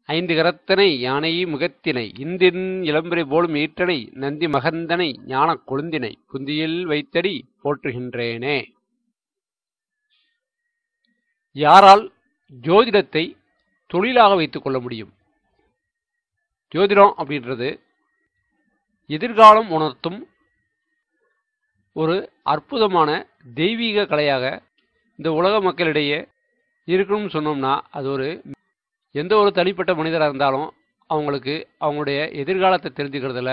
ஐந்து கரத்தனை யானை முகத்தினை இந்தின் இளம்பிறை போலும் ஈற்றனை நந்தி மகந்தனை ஞானக் கொழுந்தினை புந்தியில் வைத்தடி போற்றுகின்றேனே. யாரால் ஜோதிடத்தை தொழிலாக வைத்துக் கொள்ள முடியும்? ஜோதிடம் அப்படின்றது எதிர்காலம் உணர்த்தும் ஒரு அற்புதமான தெய்வீக கலையாக இந்த உலக மக்களிடையே இருக்கணும்னு சொன்னோம்னா, அது ஒரு எந்த ஒரு தனிப்பட்ட மனிதராக இருந்தாலும் அவங்களுக்கு அவங்களுடைய எதிர்காலத்தை தெரிஞ்சுக்கிறதுல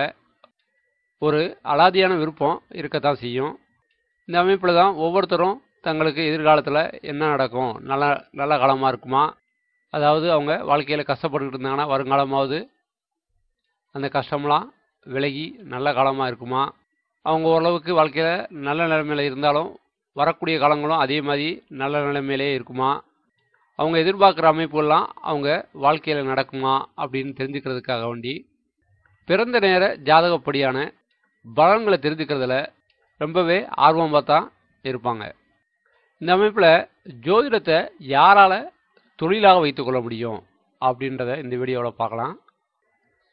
ஒரு அலாதியான விருப்பம் இருக்கத்தான் செய்யும். இந்த அமைப்பில் தான் ஒவ்வொருத்தரும் தங்களுக்கு எதிர்காலத்தில் என்ன நடக்கும், நல்ல காலமாக இருக்குமா, அதாவது அவங்க வாழ்க்கையில் கஷ்டப்பட்டுக்கிட்டு இருந்தாங்கன்னா வருங்காலமாவது அந்த கஷ்டம்லாம் விலகி நல்ல காலமாக இருக்குமா, அவங்க ஓரளவுக்கு வாழ்க்கையில் நல்ல நிலைமையில் இருந்தாலும் வரக்கூடிய காலங்களும் அதே மாதிரி நல்ல நிலைமையிலே இருக்குமா, அவங்க எதிர்பார்க்குற அமைப்புகள்லாம் அவங்க வாழ்க்கையில் நடக்குமா அப்படின்னு தெரிஞ்சுக்கிறதுக்காக வேண்டி பிறந்த நேர ஜாதகப்படியான பலன்களை தெரிஞ்சுக்கிறதுல ரொம்பவே ஆர்வமாக தான் இருப்பாங்க. இந்த அமைப்பில் ஜோதிடத்தை யாரால் தொழிலாக வைத்துக்கொள்ள முடியும் அப்படின்றத இந்த வீடியோவில் பார்க்கலாம்.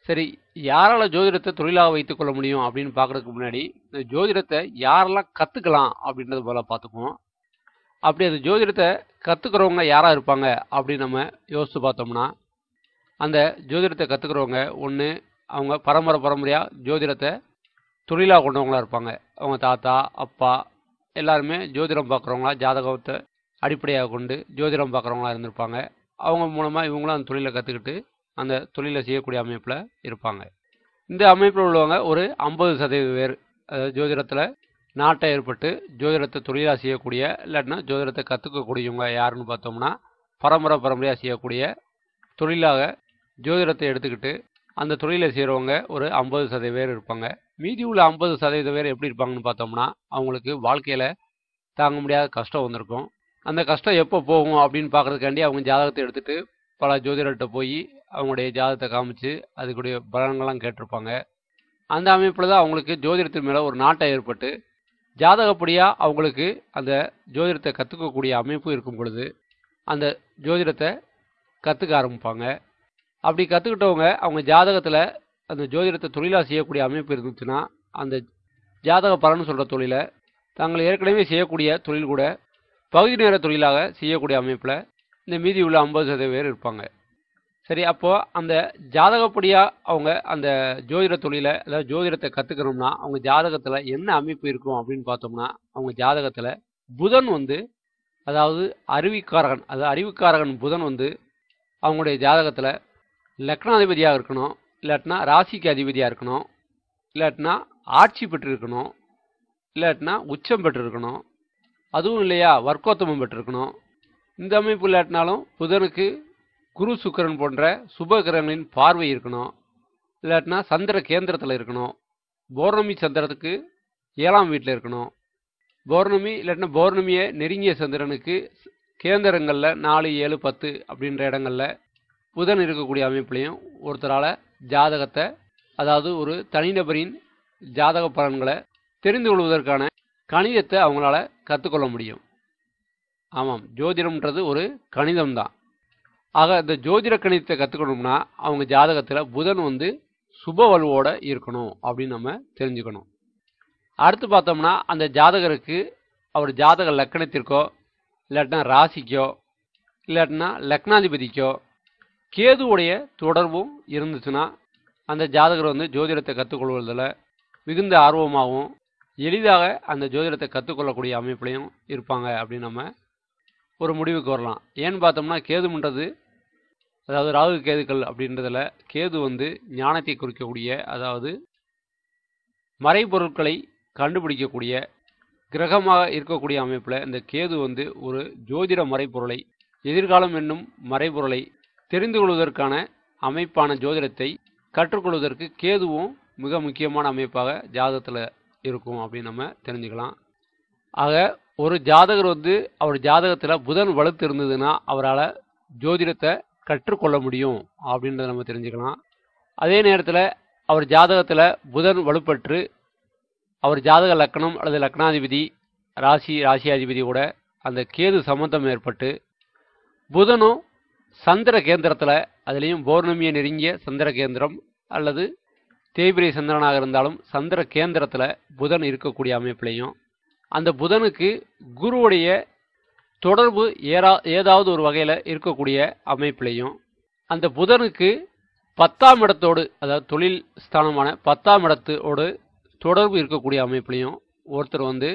சரி, யாரால் ஜோதிடத்தை தொழிலாக வைத்துக்கொள்ள முடியும் அப்படின்னு பார்க்குறதுக்கு முன்னாடி இந்த ஜோதிடத்தை யாரெல்லாம் கற்றுக்கலாம் அப்படின்றது போல பார்த்துக்குவோம். அப்படி அந்த ஜோதிடத்தை கற்றுக்கிறவங்க யாராக இருப்பாங்க அப்படின்னு நம்ம யோசித்து பார்த்தோம்னா, அந்த ஜோதிடத்தை கற்றுக்கிறவங்க ஒன்று அவங்க பரம்பரையாக ஜோதிடத்தை தொழிலாக கொண்டவங்களாக இருப்பாங்க. அவங்க தாத்தா அப்பா எல்லாருமே ஜோதிடம் பார்க்குறவங்களா, ஜாதகத்தை அடிப்படையாக கொண்டு ஜோதிடம் பார்க்குறவங்களா இருந்திருப்பாங்க. அவங்க மூலமாக இவங்களும் அந்த தொழிலை கற்றுக்கிட்டு அந்த தொழிலை செய்யக்கூடிய அமைப்பில் இருப்பாங்க. இந்த அமைப்பில் உள்ளவங்க ஒரு 50% பேர் ஜோதிடத்தில் நாட்டை ஏற்பட்டு ஜோதிடத்தை தொழிலாக செய்யக்கூடிய, இல்லாட்டினா ஜோதிடத்தை கற்றுக்கக்கூடியவங்க யாருன்னு பார்த்தோம்னா, பரம்பரையாக செய்யக்கூடிய தொழிலாக ஜோதிடத்தை எடுத்துக்கிட்டு அந்த தொழிலை செய்கிறவங்க ஒரு 50% பேர் இருப்பாங்க. மீதி உள்ள 50% பேர் எப்படி இருப்பாங்கன்னு பார்த்தோம்னா, அவங்களுக்கு வாழ்க்கையில் தாங்க முடியாத கஷ்டம் வந்திருக்கும். அந்த கஷ்டம் எப்போ போகும் அப்படின்னு பார்க்குறதுக்காண்டி அவங்க ஜாதகத்தை எடுத்துகிட்டு பல ஜோதிடர்கிட்ட போய் அவங்களுடைய ஜாதகத்தை காமிச்சு அதுக்குடைய பலன்கள்லாம் கேட்டிருப்பாங்க. அந்த அமைப்பில் தான் அவங்களுக்கு ஜோதிடத்தின் மேலே ஒரு நாட்டை ஏற்பட்டு ஜாதகப்படியாக அவங்களுக்கு அந்த ஜோதிடத்தை கற்றுக்கக்கூடிய அமைப்பு இருக்கும் பொழுது அந்த ஜோதிடத்தை கற்றுக்க ஆரம்பிப்பாங்க. அப்படி கற்றுக்கிட்டவங்க அவங்க ஜாதகத்தில் அந்த ஜோதிடத்தை தொழிலாக செய்யக்கூடிய அமைப்பு இருந்துச்சுன்னா, அந்த ஜாதக பலன்னு சொல்கிற தொழிலை தாங்கள் ஏற்கனவே செய்யக்கூடிய தொழில் கூட பகுதி நேர தொழிலாக செய்யக்கூடிய அமைப்பில் இந்த மீதி உள்ள 50% பேர் இருப்பாங்க. சரி, அப்போது அந்த ஜாதகப்படியாக அவங்க அந்த ஜோதிட தொழிலை, அதாவது ஜோதிடத்தை கற்றுக்கணும்னா அவங்க ஜாதகத்தில் என்ன அமைப்பு இருக்கும் அப்படின்னு பார்த்தோம்னா, அவங்க ஜாதகத்தில் புதன் அதாவது அறிவுக்காரகன் புதன் அவங்களுடைய ஜாதகத்தில் லக்னாதிபதியாக இருக்கணும், இல்லாட்டினா ராசிக்கு அதிபதியாக இருக்கணும், இல்லாட்டினா ஆட்சி பெற்றிருக்கணும், இல்லாட்டினா உச்சம் பெற்றிருக்கணும், அதுவும் இல்லையா வர்க்கோத்தமம் பெற்றிருக்கணும். இந்த அமைப்பு இல்லாட்டினாலும் புதனுக்கு குரு சுக்கிரன் போன்ற சுப கிரகங்களின் பார்வை இருக்கணும், இல்லாட்டினா சந்திர கேந்திரத்தில் இருக்கணும், பௌர்ணமி சந்திரத்துக்கு 7ஆம் வீட்டில் இருக்கணும், பௌர்ணமி இல்லாட்டினா பௌர்ணமியை நெருங்கிய சந்திரனுக்கு கேந்திரங்களில் 4, 7, 10 அப்படின்ற இடங்களில் புதன் இருக்கக்கூடிய அமைப்புலையும் ஒருத்தரால் ஜாதகத்தை, அதாவது ஒரு தனிநபரின் ஜாதக பலன்களை தெரிந்து கொள்வதற்கான கணிதத்தை அவங்களால கற்றுக்கொள்ள முடியும். ஆமாம், ஜோதிடம்ன்றது ஒரு கணிதம்தான். ஆக இந்த ஜோதிட கணிதத்தை கற்றுக்கணும்னா அவங்க ஜாதகத்தில் புதன் சுப வலுவோடு இருக்கணும் அப்படின்னு நம்ம தெரிஞ்சுக்கணும். அடுத்து பார்த்தோம்னா, அந்த ஜாதகருக்கு அவர் ஜாதக லக்கணத்திற்கோ இல்லாட்டினா ராசிக்கோ இல்லாட்டினா லக்னாதிபதிக்கோ கேதுவுடைய தொடர்பும் இருந்துச்சுன்னா அந்த ஜாதகர் ஜோதிடத்தை கற்றுக்கொள்வதில் மிகுந்த ஆர்வமாகவும் எளிதாக அந்த ஜோதிடத்தை கற்றுக்கொள்ளக்கூடிய அமைப்புலையும் இருப்பாங்க அப்படின்னு நம்ம ஒரு முடிவுக்கு வரலாம். ஏன்னு பார்த்தோம்னா, கேதுன்றது அதாவது ராகு கேதுக்கள் அப்படின்றதுல கேது ஞானத்தை குறிக்கக்கூடிய, அதாவது மறைபொருட்களை கண்டுபிடிக்கக்கூடிய கிரகமாக இருக்கக்கூடிய அமைப்பில் இந்த கேது ஒரு ஜோதிட மறைபொருளை, எதிர்காலம் என்னும் மறைபொருளை தெரிந்து கொள்வதற்கான அமைப்பான ஜோதிடத்தை கற்றுக்கொள்வதற்கு கேதுவும் மிக முக்கியமான அமைப்பாக ஜாதகத்தில் இருக்கும் அப்படின்னு நம்ம தெரிஞ்சுக்கலாம். ஆக ஒரு ஜாதகர் அவர் ஜாதகத்தில் புதன் வலுத்து இருந்ததுன்னா அவரால் ஜோதிடத்தை கற்றுக்கொள்ள முடியும் அப்படின்றத நம்ம தெரிஞ்சுக்கலாம். அதே நேரத்தில் அவர் ஜாதகத்தில் புதன் வலுப்பெற்று அவர் ஜாதக லக்கணம் அல்லது லக்னாதிபதி ராசியாதிபதி கூட அந்த கேது சம்பந்தம் ஏற்பட்டு புதனும் சந்திர கேந்திரத்தில், அதுலேயும் பௌர்ணமியை நெருங்கிய சந்திர கேந்திரம் அல்லது தேய்பிரை சந்திரனாக இருந்தாலும் சந்திர கேந்திரத்தில் புதன் இருக்கக்கூடிய அமைப்பிலையும், அந்த புதனுக்கு குருவுடைய தொடர்பு ஏதாவது ஒரு வகையில் இருக்கக்கூடிய அமைப்பிலையும், அந்த புதனுக்கு 10ஆம் இடத்தோடு, அதாவது தொழில் ஸ்தானமான 10ஆம் இடத்தோடு தொடர்பு இருக்கக்கூடிய அமைப்பிலையும் ஒருத்தர்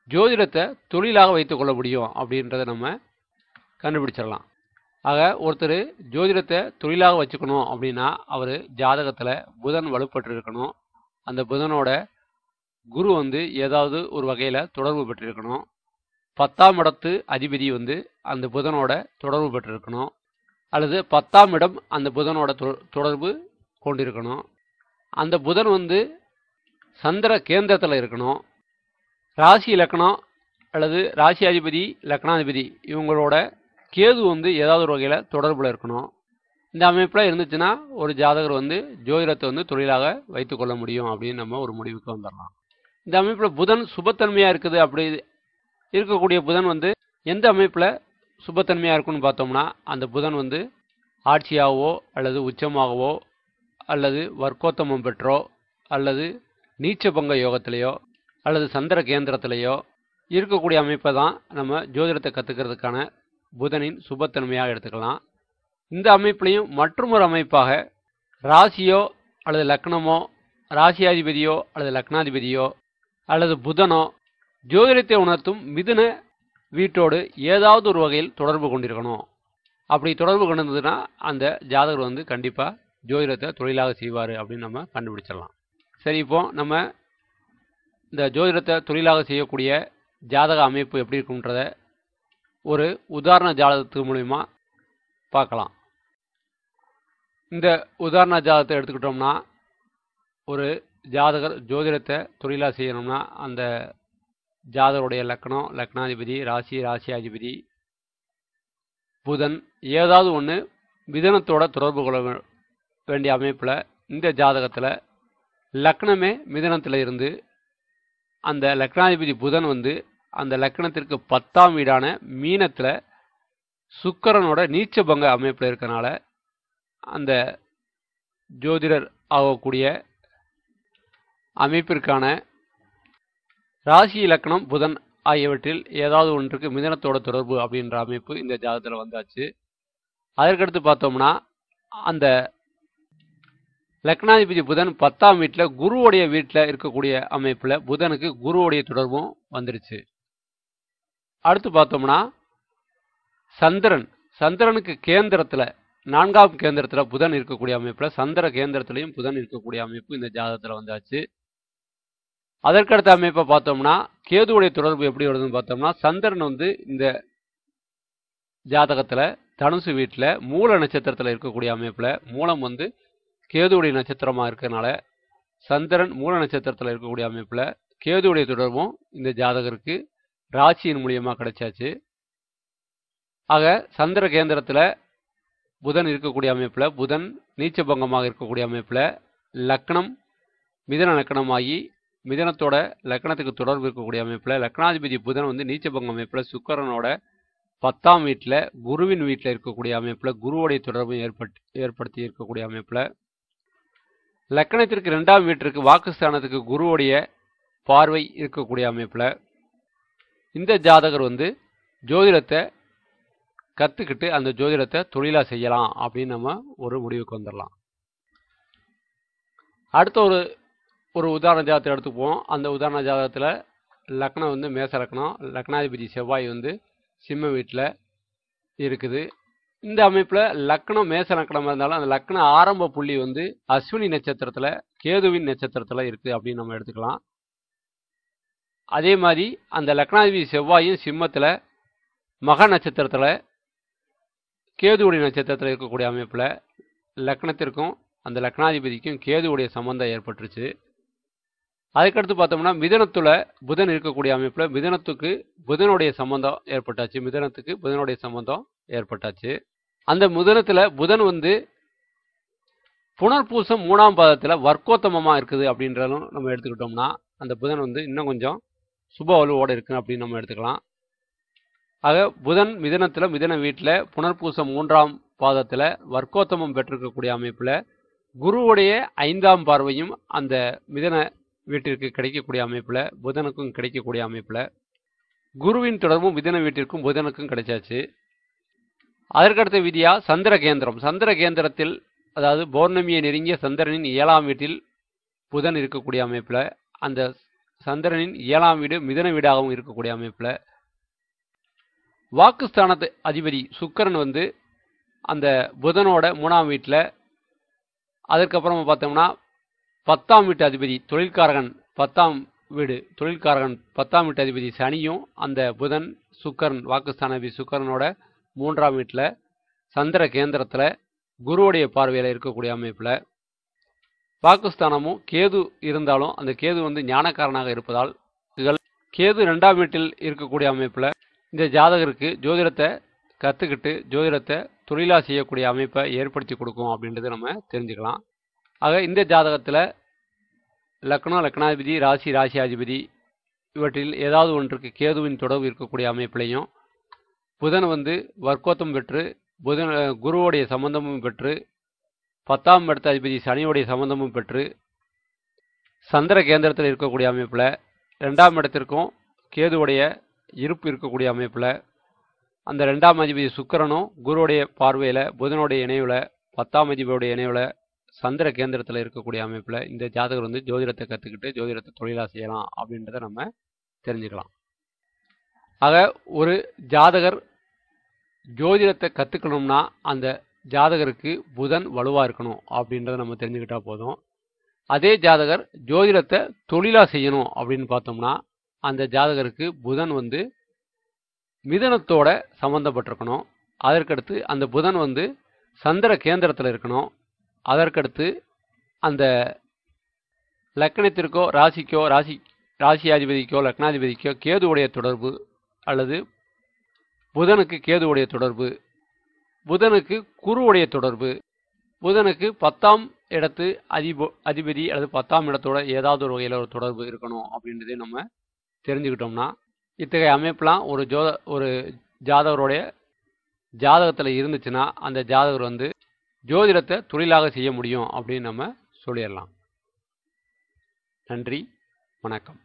ஜோதிடத்தை தொழிலாக வைத்துக் கொள்ள முடியும் அப்படின்றத நம்ம கண்டுபிடிச்சிடலாம். ஆக ஒருத்தர் ஜோதிடத்தை தொழிலாக வச்சுக்கணும் அப்படின்னா அவர் ஜாதகத்தில் புதன் வலுப்பட்டு இருக்கணும். அந்த புதனோட குரு ஏதாவது ஒரு வகையில் தொடர்பு பெற்றிருக்கணும். 10ஆம் இடத்து அதிபதி அந்த புதனோட தொடர்பு பெற்றிருக்கணும். அல்லது 10ஆம் இடம் அந்த புதனோட தொடர்பு கொண்டிருக்கணும். அந்த புதன் சந்திர கேந்திரத்தில் இருக்கணும். ராசி லக்னம் அல்லது ராசி அதிபதி லக்னாதிபதி இவங்களோட கேது ஏதாவது ஒரு வகையில் தொடர்பில் இருக்கணும். இந்த அமைப்பில் இருந்துச்சுன்னா ஒரு ஜாதகர் ஜோதிடத்தை தொழிலாக வைத்துக்கொள்ள முடியும் அப்படின்னு நம்ம ஒரு முடிவுக்கு வந்துடலாம். இந்த அமைப்பில் புதன் சுபத்தன்மையாக இருக்குது. அப்படி இருக்கக்கூடிய புதன் எந்த அமைப்பில் சுபத்தன்மையாக இருக்குன்னு பார்த்தோம்னா, அந்த புதன் ஆட்சியாகவோ அல்லது உச்சமாகவோ அல்லது வர்க்கோத்தமம் பெற்றோ அல்லது நீச்சபங்க யோகத்திலேயோ அல்லது சந்திர கேந்திரத்திலேயோ இருக்கக்கூடிய அமைப்பை தான் நம்ம ஜோதிடத்தை கற்றுக்கிறதுக்கான புதனின் சுபத்தன்மையாக எடுத்துக்கலாம். இந்த அமைப்பிலையும் மற்றொரு அமைப்பாக ராசியோ அல்லது லக்னமோ, ராசியாதிபதியோ அல்லது லக்னாதிபதியோ அல்லது புதனோ ஜோதிடத்தை உணர்த்தும் மிதுன வீட்டோடு ஏதாவது ஒரு வகையில் தொடர்பு கொண்டிருக்கணும். அப்படி தொடர்பு கொண்டிருந்ததுன்னா அந்த ஜாதகர் கண்டிப்பாக ஜோதிடத்தை தொழிலாக செய்வார் அப்படின்னு நம்ம கண்டுபிடிச்சிடலாம். சரி, இப்போ நம்ம இந்த ஜோதிடத்தை தொழிலாக செய்யக்கூடிய ஜாதக அமைப்பு எப்படி இருக்குன்றத ஒரு உதாரண ஜாதகத்து மூலிமா பார்க்கலாம். இந்த உதாரண ஜாதகத்தை எடுத்துக்கிட்டோம்னா, ஒரு ஜாதகர் ஜோதிடத்தை தொழிலாக செய்யணும்னா அந்த ஜாதகருடைய லக்னம், லக்னாதிபதி, ராசி, ராசியாதிபதி, புதன் ஏதாவது ஒன்று மிதனத்தோட தொடர்பு கொள்ள வேண்டிய அமைப்பில் இந்த ஜாதகத்தில் லக்னமே மிதனத்தில் இருந்து அந்த லக்னாதிபதி புதன் அந்த லக்னத்திற்கு 10ஆம் வீடான மீனத்தில் சுக்கிரனோட நீச்சபங்க அமைப்பில் இருக்கனால அந்த ஜோதிடர் ஆகக்கூடிய அமைப்பிற்கான ராசி, லக்னம், புதன் ஆகியவற்றில் ஏதாவது ஒன்றுக்கு மிதனத்தோட தொடர்பு அப்படின்ற அமைப்பு இந்த ஜாதகத்தில் வந்தாச்சு. அதற்கடுத்து பார்த்தோம்னா, அந்த லக்னாதிபதி புதன் 10ஆம் வீட்டில் குருவுடைய வீட்டில் இருக்கக்கூடிய அமைப்பில் புதனுக்கு குருவுடைய தொடர்பும் வந்துருச்சு. அடுத்து பார்த்தோம்னா, சந்திரனுக்கு கேந்திரத்தில் 4ஆம் கேந்திரத்தில் புதன் இருக்கக்கூடிய அமைப்பில் சந்திர கேந்திரத்திலையும் புதன் இருக்கக்கூடிய அமைப்பு இந்த ஜாதகத்தில் வந்தாச்சு. அதற்கடுத்த அமைப்பை பார்த்தோம்னா, கேதுவுடைய தொடர்பு எப்படி வருதுன்னு பார்த்தோம்னா, சந்திரன் இந்த ஜாதகத்தில் தனுசு வீட்டில் மூல நட்சத்திரத்தில் இருக்கக்கூடிய அமைப்பில் மூலம் கேதுவுடைய நட்சத்திரமாக இருக்கிறதுனால சந்திரன் மூல நட்சத்திரத்தில் இருக்கக்கூடிய அமைப்பில் கேதுவுடைய தொடர்பும் இந்த ஜாதகருக்கு ராசியின் மூலியமாக கிடைச்சாச்சு. ஆக சந்திர கேந்திரத்தில் புதன் இருக்கக்கூடிய அமைப்பில் புதன் நீச்சபங்கமாக இருக்கக்கூடிய அமைப்பில் லக்னம் மிதன லக்னமாகி மிதனத்தோட லக்னத்துக்கு தொடர்பு இருக்கக்கூடிய அமைப்பில் லக்னாதிபதி புதன் நீச்சபங்க அமைப்பில் சுக்கிரனோட 10ஆம் வீட்டில் குருவின் வீட்டில் இருக்கக்கூடிய அமைப்பில் குருவுடைய தொடர்பு ஏற்படுத்தி இருக்கக்கூடிய அமைப்பில் லக்னத்திற்கு 2ஆம் வீட்டிற்கு வாக்குஸ்தானத்துக்கு குருவுடைய பார்வை இருக்கக்கூடிய அமைப்பில் இந்த ஜாதகர் ஜோதிடத்தை கற்றுக்கிட்டு அந்த ஜோதிடத்தை தொழிலாக செய்யலாம் அப்படின்னு நம்ம ஒரு முடிவுக்கு வந்துடலாம். அடுத்த ஒரு உதாரண ஜாதகத்தை எடுத்துப்போம். அந்த உதாரண ஜாதகத்தில் லக்னம் மேச லக்னம், லக்னாதிபதி செவ்வாய் சிம்ம வீட்டில் இருக்குது. இந்த அமைப்பில் லக்னம் மேச லக்னம் இருந்தாலும் அந்த லக்ன ஆரம்ப புள்ளி அஸ்வினி நட்சத்திரத்தில் கேதுவின் நட்சத்திரத்தில் இருக்குது அப்படின்னு நம்ம எடுத்துக்கலாம். அதே மாதிரி அந்த லக்னாதிபதி செவ்வாயும் சிம்மத்தில் மக நட்சத்திரத்தில் கேதுவுடைய நட்சத்திரத்தில் இருக்கக்கூடிய அமைப்பில் லக்னத்திற்கும் அந்த லக்னாதிபதிக்கும் கேதுவுடைய சம்பந்தம் ஏற்பட்டுருச்சு. அதுக்கடுத்து பார்த்தோம்னா மிதனத்தில் புதன் இருக்கக்கூடிய அமைப்பில் மிதனத்துக்கு புதனுடைய சம்பந்தம் ஏற்பட்டாச்சு. மிதனத்துக்கு புதனுடைய சம்பந்தம் ஏற்பட்டாச்சு. அந்த மிதனத்தில் புதன் புனர்பூசம் 3ஆம் பாதத்தில் வர்க்கோத்தமமாக இருக்குது அப்படின்றதும் நம்ம எடுத்துக்கிட்டோம்னா அந்த புதன் இன்னும் கொஞ்சம் சுப வலுவோடு இருக்குது அப்படின்னு நம்ம எடுத்துக்கலாம். ஆக புதன் மிதனத்தில் மிதன வீட்டில் புனர்பூசம் 3ஆம் பாதத்தில் வர்க்கோத்தமம் பெற்றிருக்கக்கூடிய அமைப்பில் குருவுடைய 5ஆம் பார்வையும் அந்த மிதன வீட்டிற்கு கிடைக்கக்கூடிய அமைப்பில் புதனுக்கும் கிடைக்கக்கூடிய அமைப்பில் குருவின் தொடர்பும் மிதன வீட்டிற்கும் புதனுக்கும் கிடைச்சாச்சு. அதற்கடுத்த விதியா சந்திர கேந்திரம். சந்திர கேந்திரத்தில் அதாவது பௌர்ணமியை நெருங்கிய சந்திரனின் 7ஆம் வீட்டில் புதன் இருக்கக்கூடிய அமைப்பில் அந்த சந்திரனின் 7ஆம் வீடு மிதன வீடாகவும் இருக்கக்கூடிய அமைப்பில் வாக்குஸ்தானத்து அதிபதி சுக்கிரன் அந்த புதனோட 3ஆம் வீட்டில், அதற்கப்புறமா பார்த்தோம்னா 10ஆம் வீட்டு அதிபதி தொழில்காரகன் 10ஆம் வீடு தொழில்காரகன் 10ஆம் வீட்டு அதிபதி சனியும் அந்த புதன் சுக்கிரன் வாக்குஸ்தான அதிபதி சுக்கிரனோட 3ஆம் வீட்டில் சந்திர கேந்திரத்தில் குருவுடைய பார்வையில் இருக்கக்கூடிய அமைப்பில் வாக்குஸ்தானமும் கேது இருந்தாலும் அந்த கேது ஞானக்காரனாக இருப்பதால் கேது 2ஆம் வீட்டில் இருக்கக்கூடிய அமைப்பில் இந்த ஜாதகருக்கு ஜோதிடத்தை கற்றுக்கிட்டு ஜோதிடத்தை தொழிலாக செய்யக்கூடிய அமைப்பை ஏற்படுத்தி கொடுக்கும் அப்படின்றத நம்ம தெரிஞ்சுக்கலாம். ஆக இந்த ஜாதகத்தில் லக்னம் லக்னாதிபதி ராசி ராசியாதிபதி இவற்றில் ஏதாவது ஒன்றுக்கு கேதுவின் தொடர்பு இருக்கக்கூடிய அமைப்பிலையும் புதன் வர்க்கோத்தம் பெற்று குருவுடைய சம்பந்தமும் பெற்று 10ஆம் இடத்த அதிபதி சனியுடைய சம்பந்தமும் பெற்று சந்திர கேந்திரத்தில் இருக்கக்கூடிய அமைப்பில் 2ஆம் இடத்திற்கும் கேதுவுடைய இருப்பு இருக்கக்கூடிய அமைப்பில் அந்த 2ஆம் அதிபதி சுக்கிரனும் குருவுடைய பார்வையில் புதனுடைய இணைவில் 10ஆம் அதிபதியுடைய இணைவில் சந்திர கேந்திரத்தில் இருக்கக்கூடிய அமைப்பில் இந்த ஜாதகர் ஜோதிடத்தை கற்றுக்கிட்டு ஜோதிடத்தை தொழிலாக செய்யலாம் அப்படின்றத நம்ம தெரிஞ்சுக்கலாம். ஆக ஒரு ஜாதகர் ஜோதிடத்தை கற்றுக்கணும்னா அந்த ஜாதகருக்கு புதன் வலுவாக இருக்கணும் அப்படின்றத நம்ம தெரிஞ்சுக்கிட்டா போதும். அதே ஜாதகர் ஜோதிடத்தை தொழிலாக செய்யணும் அப்படின்னு பார்த்தோம்னா அந்த ஜாதகருக்கு புதன் மிதனத்தோட சம்பந்தப்பட்டிருக்கணும். அதற்கடுத்து அந்த புதன் சந்திர கேந்திரத்தில் இருக்கணும். அதற்கடுத்து அந்த லக்னத்திற்கோ ராசிக்கோ ராசியாதிபதிக்கோ லக்னாதிபதிக்கோ கேதுவுடைய தொடர்பு அல்லது புதனுக்கு கேதுவுடைய தொடர்பு, புதனுக்கு குருவுடைய தொடர்பு, புதனுக்கு 10ஆம் இடத்து அதிபதி அல்லது 10ஆம் இடத்தோட ஏதாவது ஒரு வகையில் ஒரு தொடர்பு இருக்கணும் அப்படின்றதே நம்ம தெரிஞ்சுக்கிட்டோம்னா இத்தகைய அமைப்பெலாம் ஒரு ஜாதகருடைய ஜாதகத்தில் இருந்துச்சுன்னா அந்த ஜாதகர் ஜோதிடத்தை தொழிலாக செய்ய முடியும் அப்படின்னு நம்ம சொல்லிடலாம். நன்றி, வணக்கம்.